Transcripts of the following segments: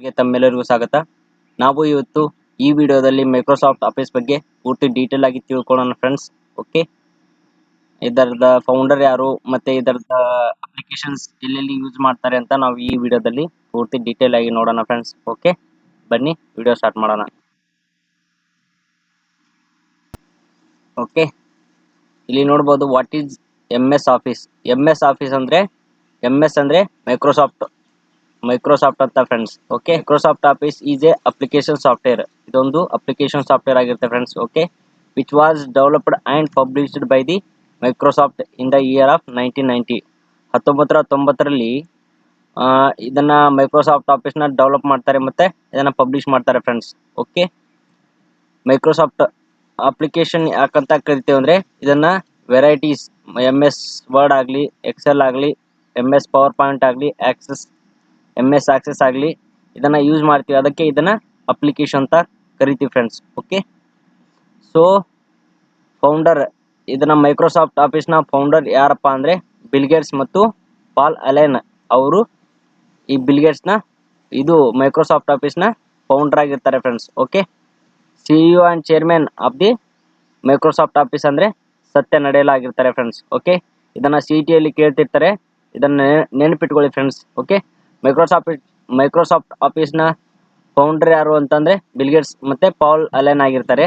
ತಮ್ಮೆಲ್ಲರಿಗೂ ಸ್ವಾಗತ. ನಾವು ಇವತ್ತು ಈ ವಿಡಿಯೋದಲ್ಲಿ ಮೈಕ್ರೋಸಾಫ್ಟ್ ಆಫೀಸ್ ಬಗ್ಗೆ ಪೂರ್ತಿ ಡೀಟೇಲ್ ಆಗಿ ತಿಳ್ಕೊಳ್ಳೋಣ ಫ್ರೆಂಡ್ಸ್. ಓಕೆ, ಇದರದ ಫೌಂಡರ್ ಯಾರು ಮತ್ತೆ ಇದರದ ಅಪ್ಲಿಕೇಶನ್ಸ್ ಎಲ್ಲೆಲ್ಲಿ ಯೂಸ್ ಮಾಡ್ತಾರೆ ಅಂತ ನಾವು ಈ ವಿಡಿಯೋದಲ್ಲಿ ಪೂರ್ತಿ ಡೀಟೇಲ್ ಆಗಿ ನೋಡೋಣ ಫ್ರೆಂಡ್ಸ್. ಓಕೆ, ಬನ್ನಿ ವಿಡಿಯೋ ಸ್ಟಾರ್ಟ್ ಮಾಡೋಣ. ಓಕೆ, ಇಲ್ಲಿ ನೋಡ್ಬೋದು what is MS office. MS office ಅಂದ್ರೆ ಅಂದ್ರೆ ಮೈಕ್ರೋಸಾಫ್ಟ್ ಅಂತ friends. Okay, Microsoft office is A application software. ಇದೊಂದು ಅಪ್ಲಿಕೇಶನ್ ಸಾಫ್ಟ್ವೇರ್ ಆಗಿರುತ್ತೆ friends. Okay, which was developed and published by the Microsoft in the year of 1990. 1990ರಲ್ಲಿ ಇದನ್ನ Microsoft ಆಫೀಸ್ನ develop ಮಾಡ್ತಾರೆ ಮತ್ತೆ ಇದನ್ನ publish ಮಾಡ್ತಾರೆ ಫ್ರೆಂಡ್ಸ್. ಓಕೆ, ಮೈಕ್ರೋಸಾಫ್ಟ್ ಅಪ್ಲಿಕೇಶನ್ ಯಾಕಂತ ಕರಿತೀವಿ ಅಂದ್ರೆ ಇದನ್ನ ವೆರೈಟೀಸ್ MS ವರ್ಡ್ ಆಗಲಿ, ಎಕ್ಸೆಲ್ ಆಗಲಿ, MS ಪವರ್ ಪಾಯಿಂಟ್ ಆಗಲಿ, MS ಆಕ್ಸೆಸ್ ಆಗಲಿ ಇದನ್ನ ಯೂಸ್ ಮಾಡ್ತೀವಿ, ಅದಕ್ಕೆ ಇದನ್ನ ಅಪ್ಲಿಕೇಶನ್ ಅಂತ ಕರಿತೀವಿ ಫ್ರೆಂಡ್ಸ್. ಓಕೆ, ಸೊ ಫೌಂಡರ್, ಇದನ್ನ ಮೈಕ್ರೋಸಾಫ್ಟ್ ಆಫೀಸ್ನ ಫೌಂಡರ್ ಯಾರಪ್ಪ ಅಂದ್ರೆ ಬಿಲ್ ಗೇಟ್ಸ್ ಮತ್ತು ಪಾಲ್ ಅಲೆನ್ ಅವರು. ಈ ಬಿಲ್ ಗೇಟ್ಸ್ನ ಇದು ಮೈಕ್ರೋಸಾಫ್ಟ್ ಆಫೀಸ್ನ ಫೌಂಡರ್ ಆಗಿರ್ತಾರೆ friends. Okay, CEO and chairman of the Microsoft office ಅಂದ್ರೆ ಸತ್ಯ ನಡೆಯಲ ಆಗಿರ್ತಾರೆ ಫ್ರೆಂಡ್ಸ್. ಓಕೆ, ಇದನ್ನ CET ಕೇಳ್ತಿರ್ತಾರೆ, ಇದನ್ನ ನೆನಪಿಟ್ಕೊಳ್ಳಿ ಫ್ರೆಂಡ್ಸ್. ಓಕೆ, ಮೈಕ್ರೋಸಾಫ್ಟ್ ಆಫೀಸ್ನ ಫೌಂಡರ್ ಯಾರು ಅಂತಂದ್ರೆ ಬಿಲ್ ಗೇಟ್ಸ್ ಮತ್ತೆ ಪಾಲ್ ಅಲೆನ್ ಆಗಿರ್ತಾರೆ.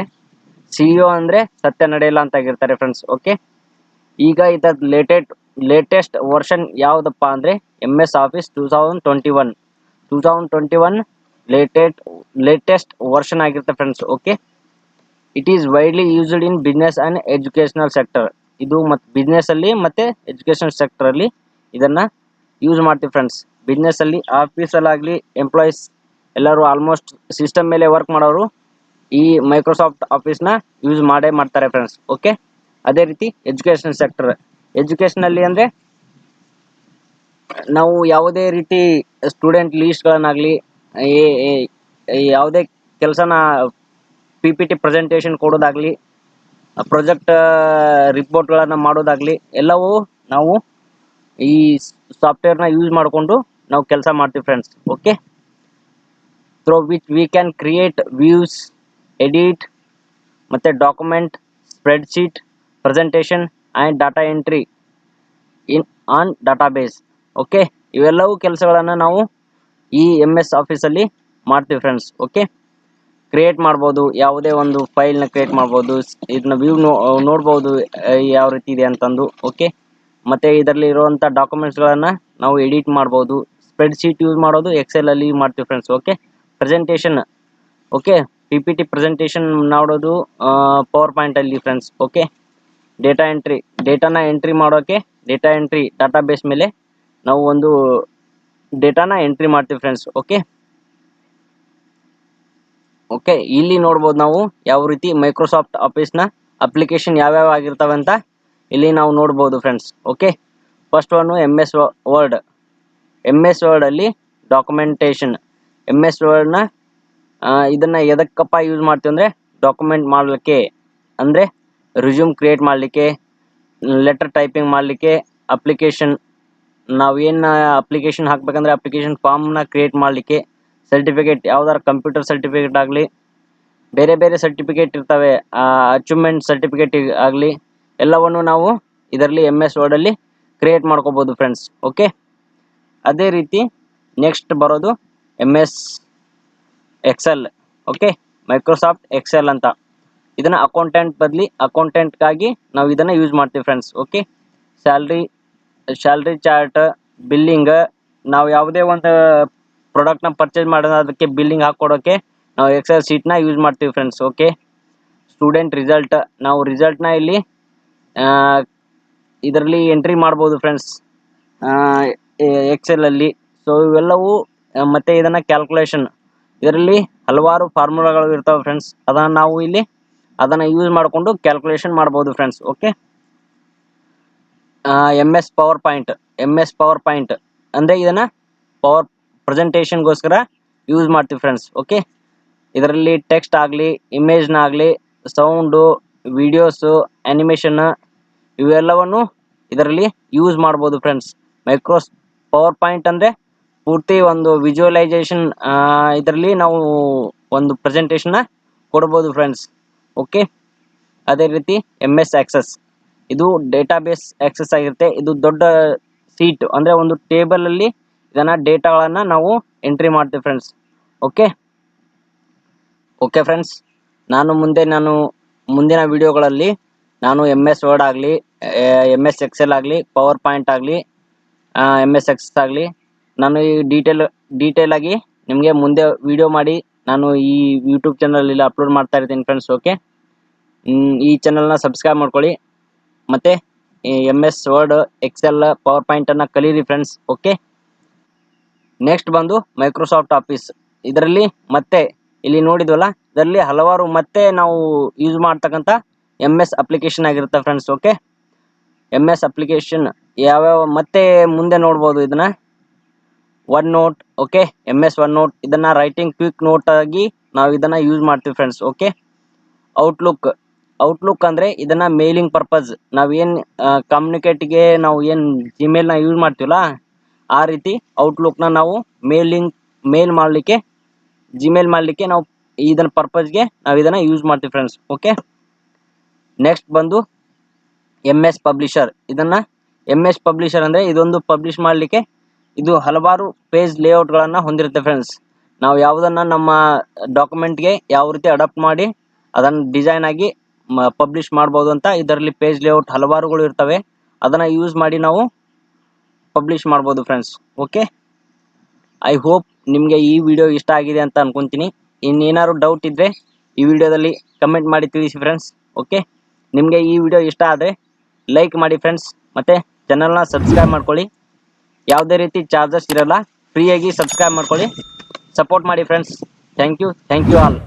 CEO ಅಂದ್ರೆ ಸತ್ಯ ನಡೆಯಲ ಅಂತ ಆಗಿರ್ತಾರೆ ಫ್ರೆಂಡ್ಸ್. ಓಕೆ, ಈಗ ಇದರ ಲೇಟೆಸ್ಟ್ ವರ್ಷನ್ ಯಾವ್ದಪ್ಪ ಅಂದ್ರೆ MS ಆಫೀಸ್ 2021 ಲೇಟೆಸ್ಟ್ ವರ್ಷನ್ ಆಗಿರುತ್ತೆ friends. Okay, it is widely used in business and educational sector. ಇದು ಮತ್ತೆ ಬಿಸ್ನೆಸ್ ಅಲ್ಲಿ ಮತ್ತೆ ಎಜುಕೇಶನ್ ಸೆಕ್ಟರ್ ಅಲ್ಲಿ ಇದನ್ನ ಯೂಸ್ ಮಾಡ್ತೀವಿ ಫ್ರೆಂಡ್ಸ್. ಬಿಸ್ನೆಸ್ ಅಲ್ಲಿ ಆಫೀಸಲ್ಲಾಗಲಿ ಎಂಪ್ಲಾಯೀಸ್ ಎಲ್ಲರೂ ಆಲ್ಮೋಸ್ಟ್ ಸಿಸ್ಟಮ್ ಮೇಲೆ ವರ್ಕ್ ಮಾಡೋರು ಈ ಮೈಕ್ರೋಸಾಫ್ಟ್ ಆಫೀಸ್ನ ಯೂಸ್ ಮಾಡ್ತಾರೆ ಫ್ರೆಂಡ್ಸ್. ಓಕೆ, ಅದೇ ರೀತಿ ಎಜುಕೇಶನ್ ಅಲ್ಲಿ ಅಂದ್ರೆ ನಾವು ಯಾವುದೇ ರೀತಿ ಸ್ಟೂಡೆಂಟ್ ಲೀಸ್ಟ್ಗಳನ್ನಾಗಲಿ, ಯಾವುದೇ ಕೆಲಸನ PPT ಪ್ರೆಸೆಂಟೇಷನ್ ಕೊಡೋದಾಗ್ಲಿ, ಪ್ರಾಜೆಕ್ಟ್ ರಿಪೋರ್ಟ್ಗಳನ್ನು ಮಾಡೋದಾಗ್ಲಿ ಎಲ್ಲವೂ ನಾವು ಈ ಸಾಫ್ಟ್ವೇರ್ನ ಯೂಸ್ ಮಾಡಿಕೊಂಡು ನಾವು ಕೆಲಸ ಮಾಡ್ತೀವಿ friends. Okay, through which we can create views, edit ಮತ್ತು document, spreadsheet, presentation and data entry on database. Okay, ಇವೆಲ್ಲವೂ ಕೆಲಸಗಳನ್ನು ನಾವು ಈ MS ಆಫೀಸಲ್ಲಿ ಮಾಡ್ತೀವಿ ಫ್ರೆಂಡ್ಸ್. ಓಕೆ, ಕ್ರಿಯೇಟ್ ಮಾಡ್ಬೋದು, ಯಾವುದೇ ಒಂದು ಫೈಲ್ನ ಕ್ರಿಯೇಟ್ ಮಾಡ್ಬೋದು, ಇದನ್ನ ವ್ಯೂ ನೋಡ್ಬೋದು ಯಾವ ರೀತಿ ಇದೆ ಅಂತಂದು. ಓಕೆ, ಮತ್ತು ಇದರಲ್ಲಿ ಇರುವಂಥ ಡಾಕ್ಯುಮೆಂಟ್ಸ್ಗಳನ್ನು ನಾವು ಎಡಿಟ್ ಮಾಡ್ಬೋದು, ಸ್ಪ್ರೆಡ್ಶೀಟ್ ಯೂಸ್ ಮಾಡೋದು ಎಕ್ಸೆಲಲ್ಲಿ ಮಾಡ್ತೀವಿ friends. Okay, presentation, okay, PPT presentation ಮಾಡೋದು ಪವರ್ ಪಾಯಿಂಟಲ್ಲಿ ಫ್ರೆಂಡ್ಸ್. ಓಕೆ, ಡೇಟಾನ ಎಂಟ್ರಿ ಮಾಡೋಕ್ಕೆ ಡಾಟಾ ಬೇಸ್ ಮೇಲೆ ನಾವು ಒಂದು ಡೇಟಾನ ಎಂಟ್ರಿ ಮಾಡ್ತೀವಿ ಫ್ರೆಂಡ್ಸ್. ಓಕೆ, ಇಲ್ಲಿ ನೋಡ್ಬೋದು ನಾವು ಯಾವ ರೀತಿ ಮೈಕ್ರೋಸಾಫ್ಟ್ ಆಫೀಸ್ನ ಅಪ್ಲಿಕೇಶನ್ ಯಾವ್ಯಾವ ಆಗಿರ್ತವೆ ಅಂತ ಇಲ್ಲಿ ನಾವು ನೋಡ್ಬೋದು friends. Okay, first one MS word. MS ವರ್ಡಲ್ಲಿ ಡಾಕ್ಯುಮೆಂಟೇಷನ್. MS ವರ್ಡ್ನ ಇದನ್ನ ಎದಕ್ಕಪ್ಪ ಯೂಸ್ ಮಾಡ್ತೀವಿ ಅಂದರೆ ಡಾಕ್ಯುಮೆಂಟ್ ಮಾಡಲಿಕ್ಕೆ, ಅಂದರೆ ರಿಸ್ಯೂಮ್ ಕ್ರಿಯೇಟ್ ಮಾಡಲಿಕ್ಕೆ, ಲೆಟರ್ ಟೈಪಿಂಗ್ ಮಾಡಲಿಕ್ಕೆ, ಅಪ್ಲಿಕೇಶನ್ ನಾವೇನು ಅಪ್ಲಿಕೇಶನ್ ಹಾಕಬೇಕಂದ್ರೆ ಅಪ್ಲಿಕೇಶನ್ ಫಾರ್ಮ್ನ ಕ್ರಿಯೇಟ್ ಮಾಡಲಿಕ್ಕೆ, ಸರ್ಟಿಫಿಕೇಟ್ ಯಾವ್ದಾರು ಕಂಪ್ಯೂಟರ್ ಸರ್ಟಿಫಿಕೇಟ್ ಆಗಲಿ, ಬೇರೆ ಬೇರೆ ಸರ್ಟಿಫಿಕೇಟ್ ಇರ್ತವೆ, ಅಚೀವ್ಮೆಂಟ್ ಸರ್ಟಿಫಿಕೇಟ್ ಆಗಲಿ ಎಲ್ಲವನ್ನು ನಾವು ಇದರಲ್ಲಿ MS ವರ್ಡಲ್ಲಿ ಕ್ರಿಯೇಟ್ ಮಾಡ್ಕೋಬೋದು ಫ್ರೆಂಡ್ಸ್. ಓಕೆ, ಅದೇ ರೀತಿ ನೆಕ್ಸ್ಟ್ ಬರೋದು MS excel. Okay, Microsoft Excel ಅಂತ. ಇದನ್ನು ಅಕೌಂಟೆಂಟ್ಗಾಗಿ ನಾವು ಇದನ್ನು ಯೂಸ್ ಮಾಡ್ತೀವಿ friends. Okay, salary chart, billing, ನಾವು ಯಾವುದೇ ಒಂದು ಪ್ರಾಡಕ್ಟ್ನ ಪರ್ಚೇಸ್ ಮಾಡೋದು ಅದಕ್ಕೆ ಬಿಲ್ಲಿಂಗ್ ಹಾಕ್ಕೊಡೋಕ್ಕೆ ನಾವು ಎಕ್ಸೆಲ್ ಶೀಟ್ನ ಯೂಸ್ ಮಾಡ್ತೀವಿ ಫ್ರೆಂಡ್ಸ್. ಓಕೆ, ಸ್ಟೂಡೆಂಟ್ ರಿಸಲ್ಟ್, ನಾವು ರಿಸಲ್ಟ್ನ ಇಲ್ಲಿ ಇದರಲ್ಲಿ ಎಂಟ್ರಿ ಮಾಡ್ಬೋದು ಫ್ರೆಂಡ್ಸ್ ಎಕ್ಸೆಲಲ್ಲಿ. ಸೊ ಇವೆಲ್ಲವೂ ಮತ್ತು ಇದನ್ನು ಕ್ಯಾಲ್ಕುಲೇಷನ್, ಇದರಲ್ಲಿ ಹಲವಾರು ಫಾರ್ಮುಲಾಗಳು ಇರ್ತವೆ ಫ್ರೆಂಡ್ಸ್, ಅದನ್ನು ಯೂಸ್ ಮಾಡಿಕೊಂಡು ಕ್ಯಾಲ್ಕುಲೇಷನ್ ಮಾಡ್ಬೋದು friends. Okay, MS power point ಅಂದರೆ ಇದನ್ನು ಪವರ್ ಪ್ರೆಸೆಂಟೇಷನ್ಗೋಸ್ಕರ ಯೂಸ್ ಮಾಡ್ತೀವಿ ಫ್ರೆಂಡ್ಸ್. ಓಕೆ, ಇದರಲ್ಲಿ ಟೆಕ್ಸ್ಟ್ ಆಗಲಿ, ಇಮೇಜ್ನಾಗಲಿ, ಸೌಂಡು, ವಿಡಿಯೋಸು, ಆ್ಯನಿಮೇಷನ್ ಇವೆಲ್ಲವನ್ನು ಇದರಲ್ಲಿ ಯೂಸ್ ಮಾಡ್ಬೋದು ಫ್ರೆಂಡ್ಸ್. ಪವರ್ ಪಾಯಿಂಟ್ ಅಂದರೆ ಪೂರ್ತಿ ಒಂದು ವಿಜುವಲೈಸೇಷನ್ ಇದರಲ್ಲಿ ನಾವು ಒಂದು ಪ್ರೆಸೆಂಟೇಷನ್ ಕೊಡ್ಬೋದು ಫ್ರೆಂಡ್ಸ್. ಓಕೆ, ಅದೇ ರೀತಿ MS ಆಕ್ಸೆಸ್, ಇದು ಡೇಟಾಬೇಸ್ ಆಕ್ಸೆಸ್ ಆಗಿರುತ್ತೆ. ಇದು ದೊಡ್ಡ ಸೀಟ್ ಅಂದರೆ ಒಂದು ಟೇಬಲಲ್ಲಿ ಇದನ್ನು ಡೇಟಾಗಳನ್ನು ನಾವು ಎಂಟ್ರಿ ಮಾಡ್ತೀವಿ ಫ್ರೆಂಡ್ಸ್. ಓಕೆ ಓಕೆ ಫ್ರೆಂಡ್ಸ್, ನಾನು ಮುಂದಿನ ವಿಡಿಯೋಗಳಲ್ಲಿ ನಾನು MS ವರ್ಡ್ ಆಗಲಿ, MS ಎಕ್ಸೆಲ್ ಆಗಲಿ, ಪವರ್ ಪಾಯಿಂಟ್ ಆಗಲಿ, MS ಎಕ್ಸೆಸ್ ಆಗಲಿ, ನಾನು ಈ ಡೀಟೇಲ್ ಆಗಿ ನಿಮಗೆ ಮುಂದೆ ವಿಡಿಯೋ ಮಾಡಿ ನಾನು ಈ ಯೂಟ್ಯೂಬ್ ಚಾನಲಲ್ಲಿ ಅಪ್ಲೋಡ್ ಮಾಡ್ತಾ ಇರ್ತೀನಿ ಫ್ರೆಂಡ್ಸ್. ಓಕೆ, ಈ ಚಾನಲ್ನ ಸಬ್ಸ್ಕ್ರೈಬ್ ಮಾಡ್ಕೊಳ್ಳಿ, ಮತ್ತು MS ವರ್ಡ್, ಎಕ್ಸೆಲ್, ಪವರ್ ಪಾಯಿಂಟನ್ನು ಕಲೀರಿ ಫ್ರೆಂಡ್ಸ್. ಓಕೆ, ನೆಕ್ಸ್ಟ್ ಬಂದು ಮೈಕ್ರೋಸಾಫ್ಟ್ ಆಫೀಸ್. ಇದರಲ್ಲಿ ಮತ್ತೆ ಇಲ್ಲಿ ನೋಡಿದ್ವಲ್ಲ, ಇದರಲ್ಲಿ ಹಲವಾರು ಮತ್ತೆ ನಾವು ಯೂಸ್ ಮಾಡ್ತಕ್ಕಂಥ MS ಅಪ್ಲಿಕೇಶನ್ ಆಗಿರುತ್ತೆ ಫ್ರೆಂಡ್ಸ್. ಓಕೆ, MS ಅಪ್ಲಿಕೇಶನ್ ಯಾವ್ಯಾವ ಮತ್ತೆ ಮುಂದೆ ನೋಡ್ಬೋದು. ಇದನ್ನ one note, okay, MS one note, ಇದನ್ನು ರೈಟಿಂಗ್ ಕ್ವಿಕ್ ನೋಟ್ ಆಗಿ ನಾವು ಇದನ್ನು ಯೂಸ್ ಮಾಡ್ತೀವಿ ಫ್ರೆಂಡ್ಸ್. ಓಕೆ, ಔಟ್ಲುಕ್ ಅಂದರೆ ಇದನ್ನು ಮೇಲಿಂಗ್ ಪರ್ಪಸ್, ನಾವೇನು ಕಮ್ಯುನಿಕೇಟಿಗೆ ನಾವು ಏನು ಜಿಮೇಲ್ನ ಯೂಸ್ ಮಾಡ್ತೀವಲ್ಲ, ಆ ರೀತಿ ಔಟ್ಲುಕ್ನ ನಾವು ಮೇಲ್ ಮಾಡಲಿಕ್ಕೆ, ಜಿಮೇಲ್ ಮಾಡಲಿಕ್ಕೆ ನಾವು ಇದನ್ನ ಪರ್ಪಸ್ಗೆ ನಾವು ಇದನ್ನು ಯೂಸ್ ಮಾಡ್ತೀವಿ ಫ್ರೆಂಡ್ಸ್. ಓಕೆ, ನೆಕ್ಸ್ಟ್ ಬಂದು MS ಪಬ್ಲಿಷರ್. ಇದನ್ನು MS ಪಬ್ಲಿಷರ್ ಅಂದರೆ ಇದೊಂದು ಪಬ್ಲಿಷ್ ಮಾಡಲಿಕ್ಕೆ ಇದು ಹಲವಾರು ಪೇಜ್ ಲೇಔಟ್ಗಳನ್ನು ಹೊಂದಿರುತ್ತೆ ಫ್ರೆಂಡ್ಸ್. ನಾವು ಯಾವುದನ್ನು ನಮ್ಮ ಡಾಕ್ಯುಮೆಂಟ್ಗೆ ಯಾವ ರೀತಿ ಅಡಾಪ್ಟ್ ಮಾಡಿ ಅದನ್ನು ಡಿಸೈನ್ ಆಗಿ ಪಬ್ಲಿಷ್ ಮಾಡ್ಬೋದು ಅಂತ ಇದರಲ್ಲಿ ಪೇಜ್ ಲೇಔಟ್ ಹಲವಾರುಗಳು ಇರ್ತವೆ. ಅದನ್ನು ಯೂಸ್ ಮಾಡಿ ನಾವು ಪಬ್ಲಿಷ್ ಮಾಡ್ಬೋದು ಫ್ರೆಂಡ್ಸ್. ಓಕೆ, ಐ ಹೋಪ್ ನಿಮಗೆ ಈ ವಿಡಿಯೋ ಇಷ್ಟ ಆಗಿದೆ ಅಂತ ಅನ್ಕೊತೀನಿ. ಇನ್ನೇನಾದ್ರು ಡೌಟ್ ಇದ್ದರೆ ಈ ವಿಡಿಯೋದಲ್ಲಿ ಕಮೆಂಟ್ ಮಾಡಿ ತಿಳಿಸಿ ಫ್ರೆಂಡ್ಸ್. ಓಕೆ, ನಿಮಗೆ ಈ ವಿಡಿಯೋ ಇಷ್ಟ ಆದರೆ ಲೈಕ್ ಮಾಡಿ ಫ್ರೆಂಡ್ಸ್, ಮತ್ತು ಚಾನಲ್ನ ಸಬ್ಸ್ಕ್ರೈಬ್ ಮಾಡ್ಕೊಳ್ಳಿ. ಯಾವುದೇ ರೀತಿ ಚಾರ್ಜಸ್ ಇರಲ್ಲ, ಫ್ರೀಯಾಗಿ ಸಬ್ಸ್ಕ್ರೈಬ್ ಮಾಡ್ಕೊಳ್ಳಿ, ಸಪೋರ್ಟ್ ಮಾಡಿ ಫ್ರೆಂಡ್ಸ್. Thank you all.